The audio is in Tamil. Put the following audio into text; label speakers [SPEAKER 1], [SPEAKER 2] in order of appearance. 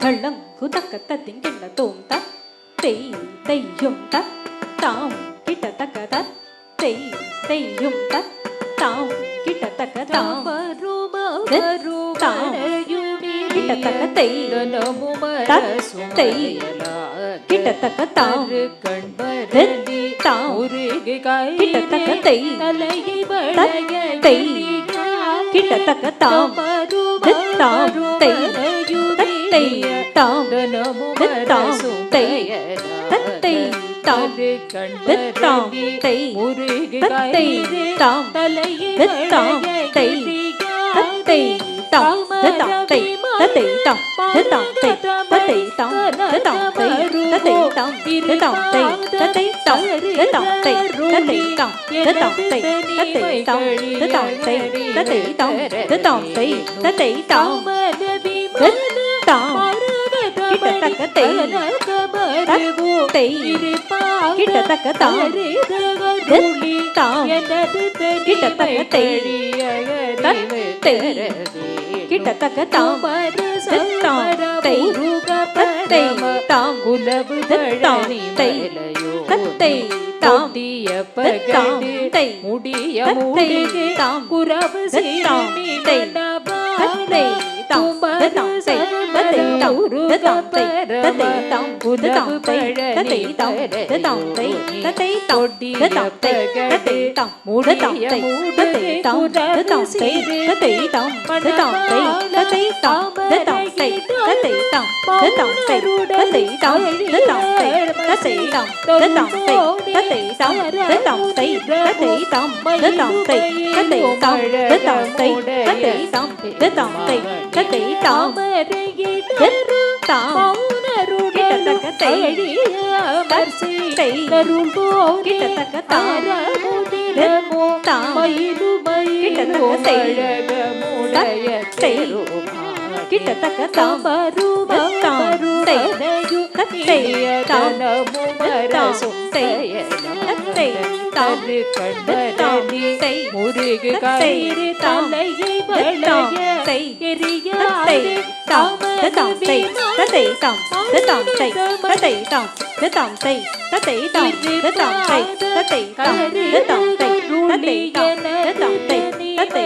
[SPEAKER 1] தள்ளங்கு தக்க திங்கிண்ட தோம் தத் தெய் தெய்யும் தத் தாம் கிட்டத்தக்க தத் தெய் தெய்யும் தத் தாம் கிட்டத்தக்க தாம் கிட்டத்தக்க தெய் தத் தெய் கிட்டத்தக்க தாம் தாம் கிட்டத்தக்க தெய் தத் தெய் கிட்டத்தக்க தாம் தாம் தெய் தத் தெய் தாம் தாம் தெய் தத் தெய் தாம் தாம் தெய் தத் தெய் தாம் தாம் தெய் தத் தெய் தாம் தாம் தெய் தத் தெய் தாம் தாம் தெய் தத் தெய் தாம் தாம் தெய் தத் தெய் தாம் தாம் தெய் தத் தெய் தாம் தாம் தெய் தத் தெய் தாம் தாம் தெய் தத் தெய் தாம் தாம் தெய் தத் தெய் தாம் தாம் தெய் தத் தெய் தாம் தாம் கிட்டத்தக்க தெய் தத் தெய் கிட்டத்தக்க தாம் தாம் கிட்டத்தக்க தெய் தத் தெய் கிட்டத்தக்க தாம் தாம் தெய் தத் தெய் தாம் தாம் தெய் தத் தெய் தாம் தாம் தெய் முடிய தாம் குரவு தாம் தெய் தத் தெய் தாம் தாம் தெய் தத் தெய் தாம் தாம் தெய் தத் தெய் தாம் தாம் தெய் தத் தெய் தாம் தாம் தெய் தத் தெய் தாம் தாம் தெய் தத் தெய் தாம் தாம் தெய் தத் தெய் தாம் தாம் தெய் தத் தெய் தாம் தாம் தெய் தத் தெய் தாம் தாம் தெய் தத் தெய் தாம் தாம் தெய் தத் தெய் தாம் தாம் தெய் தத் தெய் தாம் தாம் தெய் தத் தெய் தாம் தாம் தெய் தத் தெய் தாம் தாம் தெய் தத் தெய் தாம் தாம் தெய் தத் தெய் தாம் தாம் தெய் தத் தெய் தாம் தாம் கிட்டத்தக்க தெய் தத் தெய் கிட்டத்தக்க தாம் தாம் கிட்டத்தக்க தெய் தத் தெய் கிட்டத்தக்க தாம் தாம் தெய் தத் தெய் தாம் தாம் தெய் தத் தெய் தாம் தாம் தெய் முருகு கயிறு தலையை தாம் தெய் தத் தெய் தாம் தாம் தெய் தத் தெய் தாம் தாம் தெய் தத் தெய் தாம் தாம் தெய் தத் தெய் தாம் தாம் தெய் தத் தெய் தாம் தாம் தெய் தத் தெய் தாம் தாம் தெய் தத் தெய்